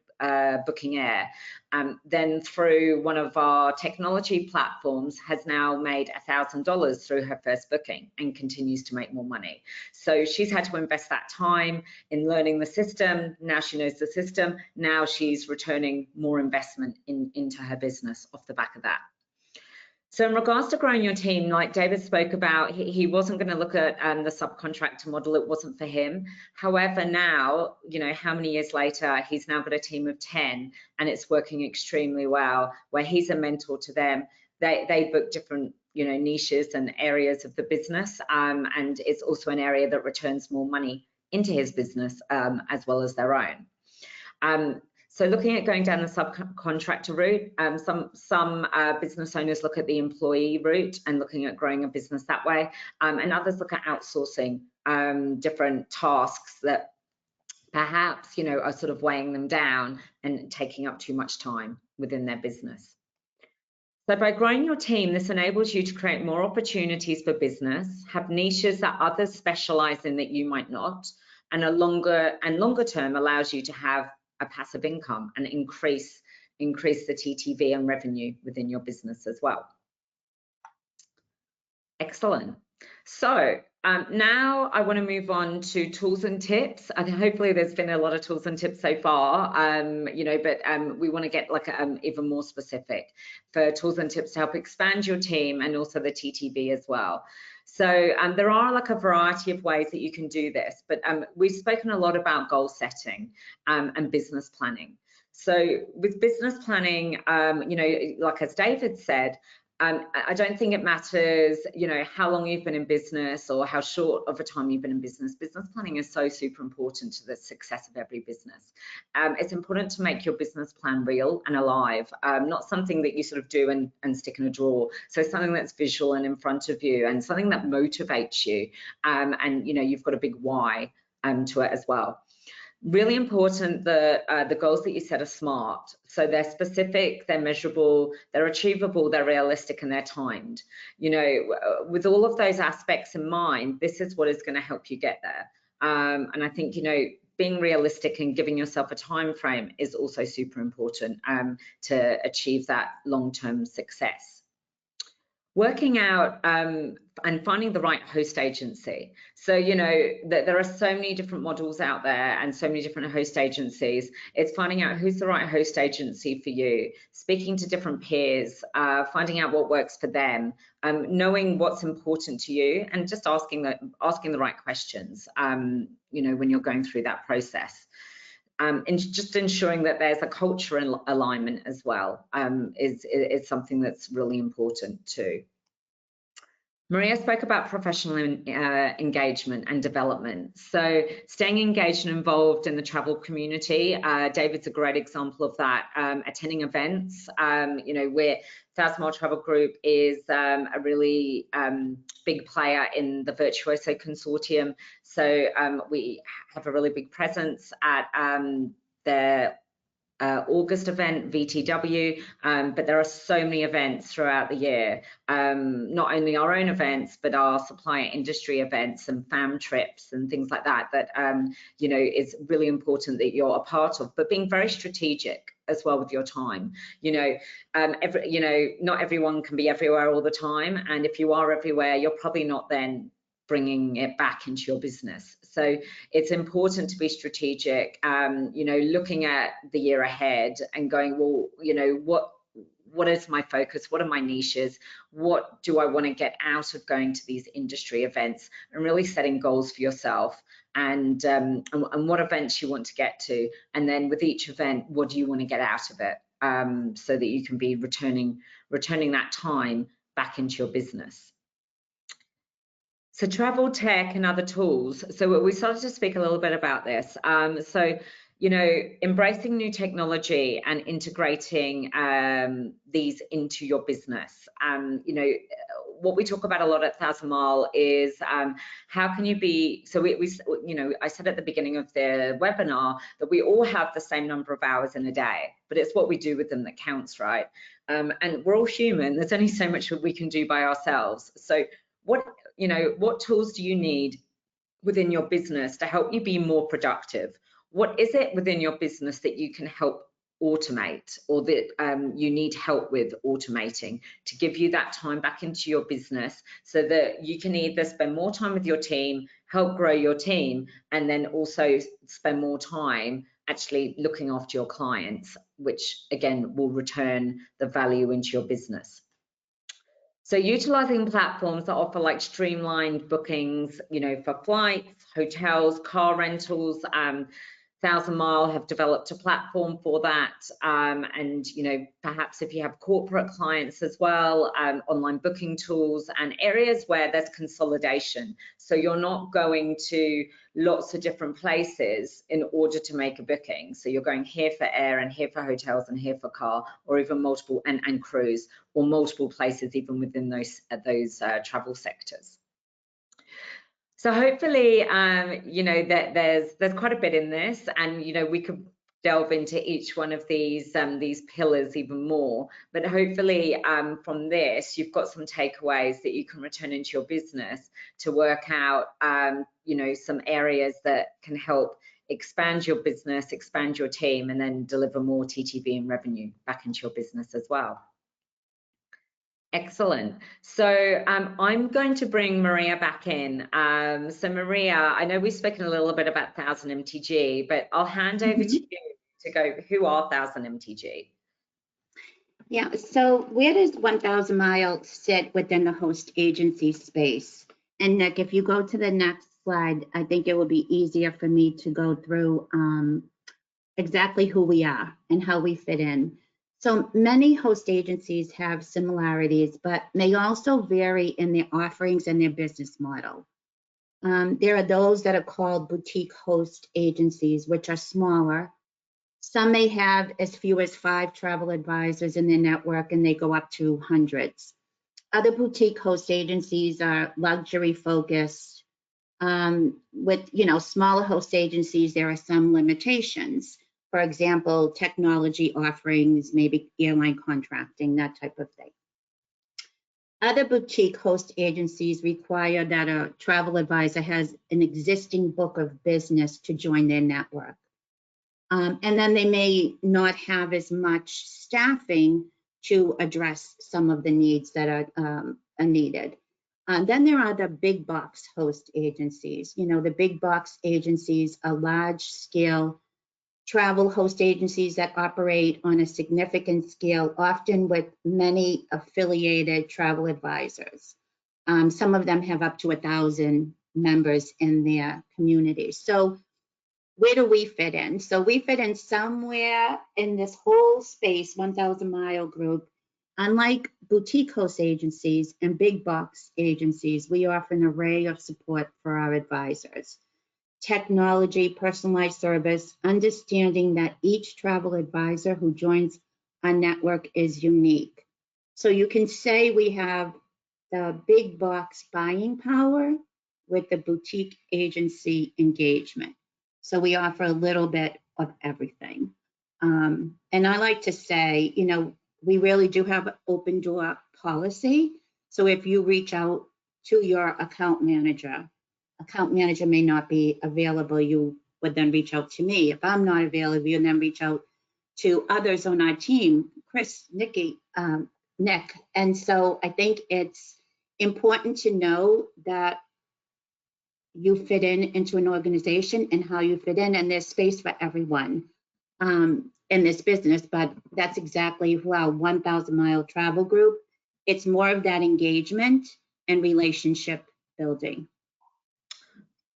booking air. Then through one of our technology platforms has now made $1,000 through her first booking and continues to make more money. So she's had to invest that time in learning the system. Now she knows the system. Now she's returning more investment into her business off the back of that. So in regards to growing your team, like David spoke about, he wasn't going to look at the subcontractor model. It wasn't for him. However, now, you know, how many years later, he's now got a team of 10 and it's working extremely well, where he's a mentor to them. They book different, you know, niches and areas of the business. And it's also an area that returns more money into his business as well as their own. So looking at going down the subcontractor route, some business owners look at the employee route and looking at growing a business that way, and others look at outsourcing different tasks that perhaps, you know, are sort of weighing them down and taking up too much time within their business. So by growing your team, this enables you to create more opportunities for business, have niches that others specialize in that you might not, and longer term allows you to have a passive income and increase the TTV and revenue within your business as well. Excellent. So now I want to move on to tools and tips. And hopefully there's been a lot of tools and tips so far, you know, but we want to get like even more specific for tools and tips to help expand your team and also the TTV as well. So there are like a variety of ways that you can do this, but we've spoken a lot about goal setting and business planning. So with business planning, you know, like as David said, I don't think it matters, you know, how long you've been in business or how short of a time you've been in business. Business planning is so super important to the success of every business. It's important to make your business plan real and alive, not something that you sort of do and stick in a drawer. So something that's visual and in front of you, and something that motivates you. And, you know, you've got a big why to it as well. Really important that the goals that you set are SMART. So they're specific, they're measurable, they're achievable, they're realistic, and they're timed. You know, with all of those aspects in mind, this is what is going to help you get there. And I think, you know, being realistic and giving yourself a time frame is also super important to achieve that long-term success. Working out and finding the right host agency. So, you know, there are so many different models out there and so many different host agencies. It's finding out who's the right host agency for you, speaking to different peers, finding out what works for them, knowing what's important to you, and just asking the right questions, you know, when you're going through that process. And just ensuring that there's a cultural alignment as well is something that's really important too. Maria spoke about professional engagement and development. So staying engaged and involved in the travel community, David's a great example of that. Attending events, you know, where 1000 Mile Travel Group is a really big player in the Virtuoso Consortium. So we have a really big presence at the August event, VTW, but there are so many events throughout the year, not only our own events, but our supplier industry events and fam trips and things like that, you know, is really important that you're a part of, but being very strategic as well with your time. You know, not everyone can be everywhere all the time, and if you are everywhere, you're probably not then bringing it back into your business. So it's important to be strategic, you know, looking at the year ahead and going, well, you know, what is my focus? What are my niches? What do I want to get out of going to these industry events, and really setting goals for yourself, and what events you want to get to. And then with each event, what do you want to get out of it, so that you can be returning that time back into your business. So travel tech and other tools. So we started to speak a little bit about this. So, you know, embracing new technology and integrating these into your business. You know, what we talk about a lot at 1000 Mile is how can you be, so we, you know, I said at the beginning of the webinar that we all have the same number of hours in a day, but it's what we do with them that counts, right? And we're all human. There's only so much that we can do by ourselves. So what tools do you need within your business to help you be more productive? What is it within your business that you can help automate, or that you need help with automating to give you that time back into your business, so that you can either spend more time with your team, help grow your team, and then also spend more time actually looking after your clients, which again will return the value into your business. So utilizing platforms that offer like streamlined bookings, you know, for flights, hotels, car rentals. 1000 Mile have developed a platform for that, and you know, perhaps if you have corporate clients as well, online booking tools and areas where there's consolidation, so you're not going to lots of different places in order to make a booking. So you're going here for air and here for hotels and here for car, or even multiple and cruise, or multiple places even within those travel sectors. So hopefully, you know, that there's quite a bit in this, and you know, we could delve into each one of these pillars even more. But hopefully, from this, you've got some takeaways that you can return into your business to work out, you know, some areas that can help expand your business, expand your team, and then deliver more TTV and revenue back into your business as well. Excellent. So I'm going to bring Maria back in. So Maria, I know we've spoken a little bit about 1000 MTG, but I'll hand over to you to go, who are 1000 MTG? Yeah, so where does 1000 Mile sit within the host agency space? And Nick, if you go to the next slide, I think it will be easier for me to go through exactly who we are and how we fit in. So many host agencies have similarities, but may also vary in their offerings and their business model. There are those that are called boutique host agencies, which are smaller. Some may have as few as 5 travel advisors in their network, and they go up to hundreds. Other boutique host agencies are luxury focused. With smaller host agencies, there are some limitations. For example, technology offerings, maybe airline contracting, that type of thing. Other boutique host agencies require that a travel advisor has an existing book of business to join their network. And then they may not have as much staffing to address some of the needs that are needed. Then there are the big box host agencies. The big box agencies are large scale travel host agencies that operate on a significant scale, often with many affiliated travel advisors. Some of them have up to 1,000 members in their community. So where do we fit in? So we fit in somewhere in this whole space, 1,000 mile group. Unlike boutique host agencies and big box agencies, we offer an array of support for our advisors. Technology, personalized service, understanding that each travel advisor who joins our network is unique. So you can say we have the big box buying power with the boutique agency engagement. So we offer a little bit of everything. And I like to say, we really do have an open door policy. So if you reach out to your account manager may not be available, you would then reach out to me. If I'm not available, you then reach out to others on our team, Chris, Nikki, Nick. And so I think it's important to know that you fit into an organization and how you fit in, and there's space for everyone in this business. But that's exactly who our 1,000 mile travel group. It's more of that engagement and relationship building.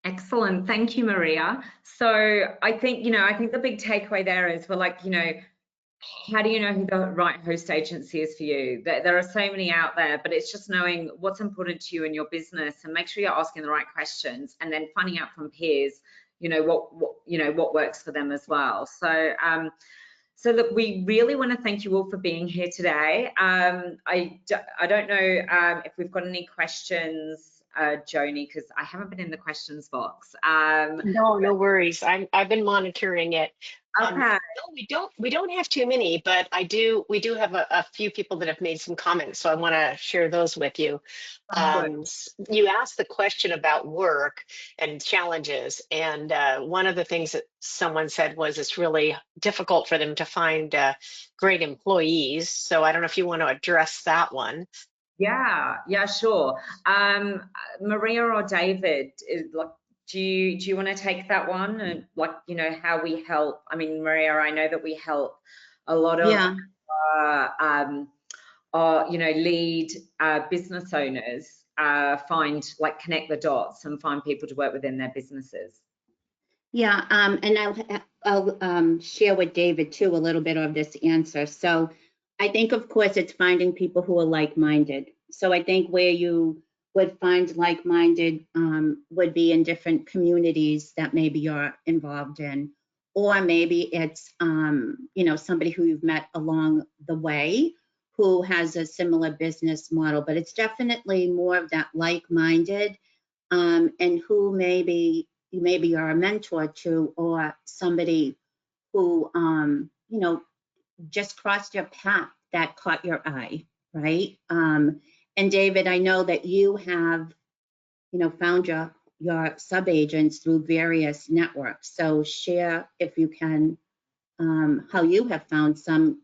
Excellent. Thank you, Maria. So I think the big takeaway there is we're like, how do you know who the right host agency is for you? There are so many out there, but it's just knowing what's important to you in your business and make sure you're asking the right questions and then finding out from peers, what works for them as well. So, so look, we really want to thank you all for being here today. I don't know if we've got any questions, Joni, because I haven't been in the questions box. No worries. I've been monitoring it. Okay. No, we don't have too many, but we do have a few people that have made some comments, so I want to share those with you. You asked the question about work and challenges, and one of the things that someone said was it's really difficult for them to find great employees. So I don't know if you want to address that one. Yeah, sure. Maria or David, do you want to take that one and how we help? I mean, Maria, I know that we help a lot of lead business owners connect the dots and find people to work within their businesses. Yeah, and I'll share with David too a little bit of this answer. So I think, of course, it's finding people who are like-minded. So I think where you would find like-minded would be in different communities that maybe you're involved in, or maybe it's somebody who you've met along the way who has a similar business model. But it's definitely more of that like-minded, and who maybe you're a mentor to, or somebody who just crossed your path that caught your eye, right? And David, I know that you have, found your sub-agents through various networks. So share, if you can, how you have found some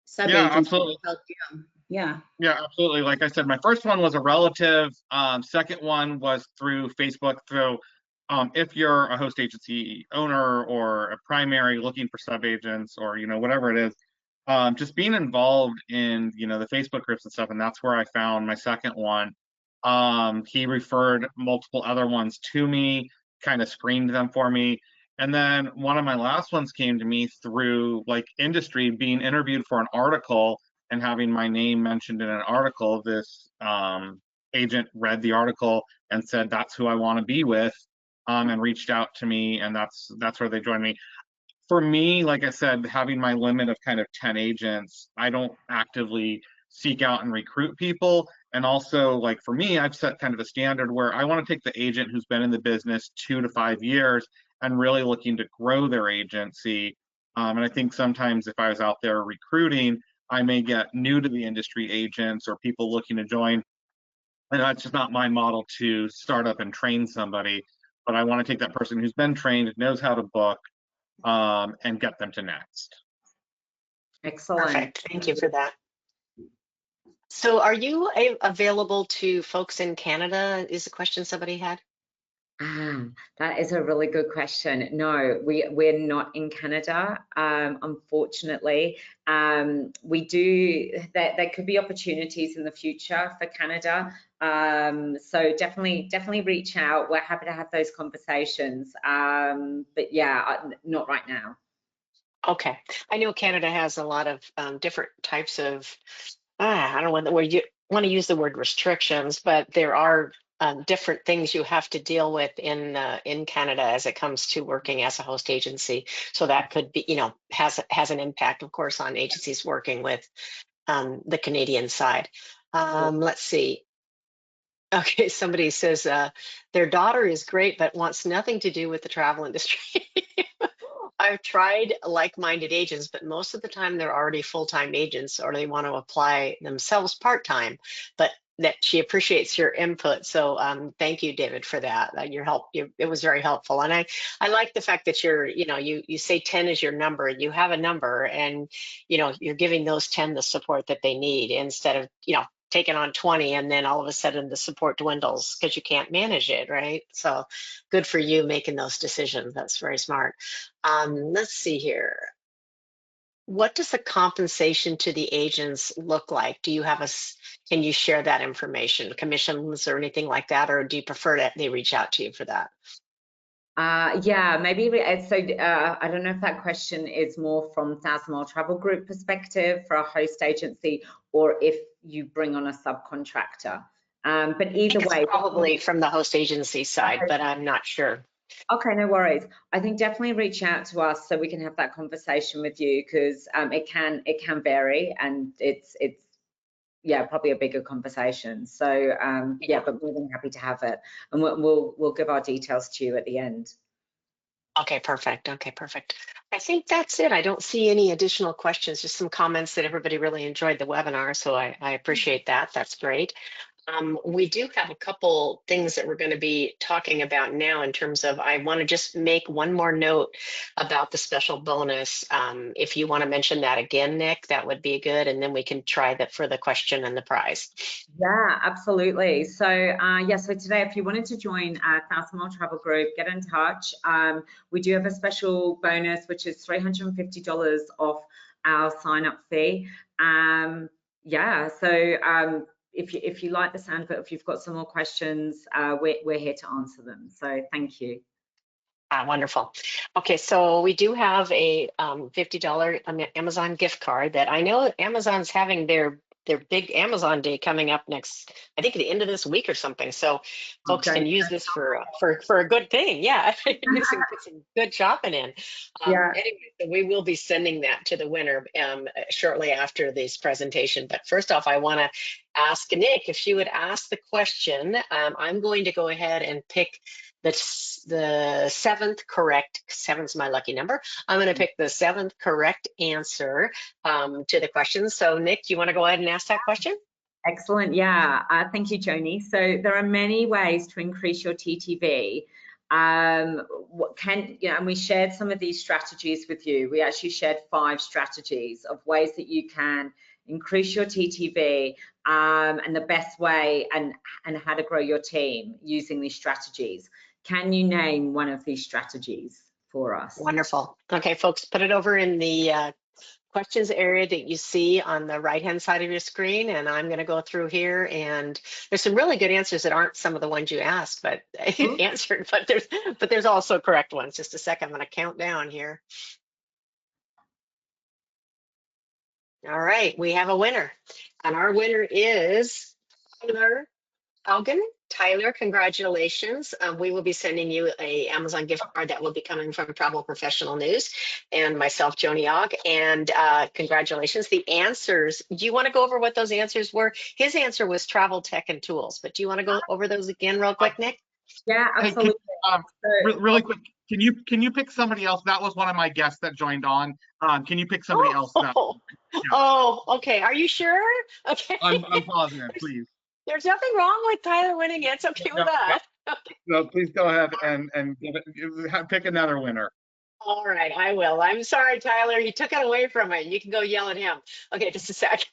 sub-agents that helped you. Yeah, absolutely. Like I said, my first one was a relative. Second one was through Facebook. If you're a host agency owner or a primary looking for sub-agents or, whatever it is, just being involved in, the Facebook groups and stuff. And that's where I found my second one. He referred multiple other ones to me, kind of screened them for me. And then one of my last ones came to me through like industry, being interviewed for an article and having my name mentioned in an article. This agent read the article and said, "That's who I want to be with," and reached out to me, and that's where they joined me. For me, like I said, having my limit of kind of 10 agents, I don't actively seek out and recruit people. And also, like for me, I've set kind of a standard where I want to take the agent who's been in the business 2 to 5 years and really looking to grow their agency. And I think sometimes if I was out there recruiting, I may get new to the industry agents or people looking to join. And that's just not my model to start up and train somebody. But I want to take that person who's been trained, knows how to book, and get them to next. Excellent. Perfect. Thank you for that. So are you available to folks in Canada? Is a question somebody had? That is a really good question. No, we're not in Canada, unfortunately. We do, there could be opportunities in the future for Canada. So definitely reach out. We're happy to have those conversations. But yeah, not right now. Okay. I know Canada has a lot of different types of, I don't know whether you want to use the word restrictions, but there are different things you have to deal with in Canada as it comes to working as a host agency. So that could be, has an impact, of course, on agencies working with the Canadian side. Let's see. Okay, somebody says their daughter is great, but wants nothing to do with the travel industry. I've tried like-minded agents, but most of the time they're already full-time agents or they want to apply themselves part-time, but that she appreciates your input. So thank you, David, for that. Your help, it was very helpful. And I like the fact that you say 10 is your number, you have a number and, you're giving those 10 the support that they need instead of, taking on 20 and then all of a sudden the support dwindles because you can't manage it, right? So good for you making those decisions. That's very smart. Let's see here. What does the compensation to the agents look like? Do you have can you share that information, commissions or anything like that, or do you prefer that they reach out to you for that? Yeah, maybe I don't know if that question is more from Thousand Mile Travel Group perspective for a host agency or if you bring on a subcontractor. But either way, probably from the host agency side, but I'm not sure. Okay, no worries. I think definitely reach out to us so we can have that conversation with you because it can vary and it's yeah, probably a bigger conversation. So yeah, but more than happy to have it, and we'll give our details to you at the end. Okay, perfect. Okay, perfect. I think that's it. I don't see any additional questions, just some comments that everybody really enjoyed the webinar. So I appreciate that. That's great. We do have a couple things that we're going to be talking about now in terms of, I want to just make one more note about the special bonus. If you want to mention that again, Nick, that would be good. And then we can try that for the question and the prize. Yeah, absolutely. So yeah, so today, if you wanted to join Thousand Mile Travel Group, get in touch. We do have a special bonus, which is $350 off our sign-up fee. Yeah, so if you like the sound of it, if you've got some more questions, we're here to answer them. So thank you. Wonderful. Okay, so we do have a $50 Amazon gift card that I know Amazon's having their big Amazon Day coming up next, I think at the end of this week or something. So folks can use this for a good thing. Yeah, put some good shopping in. Yeah. Anyway, so we will be sending that to the winner shortly after this presentation. But first off, I want to ask Nick if she would ask the question. I'm going to go ahead and pick the 7th correct, 7's my lucky number. I'm going to pick the 7th correct answer to the question. So Nick, do you want to go ahead and ask that question? Excellent. Yeah. Thank you, Joni. So there are many ways to increase your TTV. And we shared some of these strategies with you. We actually shared 5 strategies of ways that you can increase your TTV and the best way and how to grow your team using these strategies. Can you name one of these strategies for us? Wonderful. Okay, folks, put it over in the questions area that you see on the right-hand side of your screen, and I'm going to go through here, and there's some really good answers that aren't some of the ones you asked, but answered, but there's also correct ones. Just a second, I'm going to count down here. All right, we have a winner, and our winner is Tyler Augen. Tyler, congratulations. We will be sending you a Amazon gift card that will be coming from Travel Professional News and myself, Joni Ogg. And congratulations. The answers, do you want to go over what those answers were? His answer was travel, tech, and tools. But do you want to go over those again real quick, Nick? Yeah, absolutely. Really quick, can you pick somebody else? That was one of my guests that joined on. Can you pick somebody else? Yeah. Oh, okay. Are you sure? Okay. I'm positive, please. There's nothing wrong with Tyler winning. It's okay with us. No, please go ahead and pick another winner. All right, I will. I'm sorry, Tyler. You took it away from me. You can go yell at him. Okay, just a sec.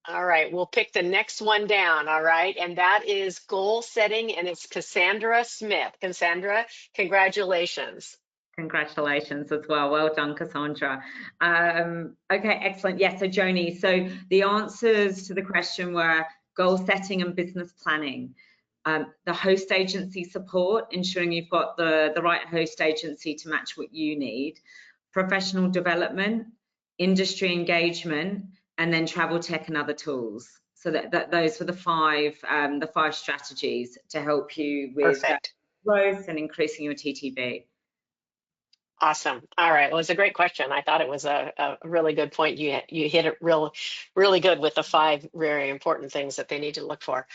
All right, we'll pick the next one down. All right, and that is goal setting, and it's Cassandra Smith. Cassandra, congratulations. Congratulations as well. Well done, Cassandra. Okay, excellent. Yes, so Joni, so the answers to the question were goal setting and business planning, the host agency support, ensuring you've got the right host agency to match what you need, professional development, industry engagement, and then travel tech and other tools. So that those were the five strategies to help you with growth and increasing your TTV. Awesome. All right. Well, it's a great question. I thought it was a really good point. You hit it really good with the 5 very important things that they need to look for.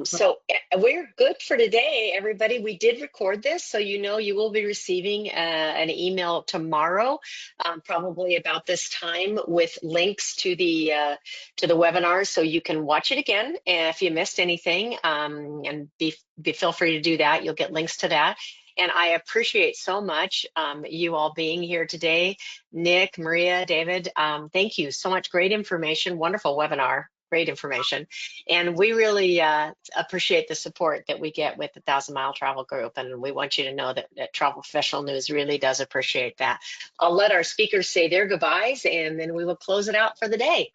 So we're good for today, everybody. We did record this, so you know you will be receiving an email tomorrow, probably about this time, with links to the webinar, so you can watch it again if you missed anything, and feel free to do that. You'll get links to that. And I appreciate so much you all being here today. Nick, Maria, David, thank you so much. Great information, wonderful webinar, great information. And we really appreciate the support that we get with the 1,000 Mile Travel Group. And we want you to know that Travel Professional News really does appreciate that. I'll let our speakers say their goodbyes, and then we will close it out for the day.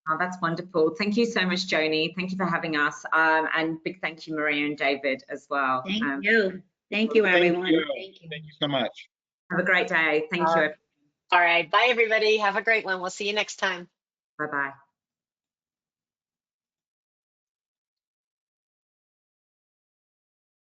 Oh, that's wonderful. Thank you so much, Joni. Thank you for having us. And big thank you, Maria and David, as well. Thank you. Thank you, everyone. Thank you so much. Have a great day. Thank you. All right. Bye, everybody. Have a great one. We'll see you next time. Bye-bye.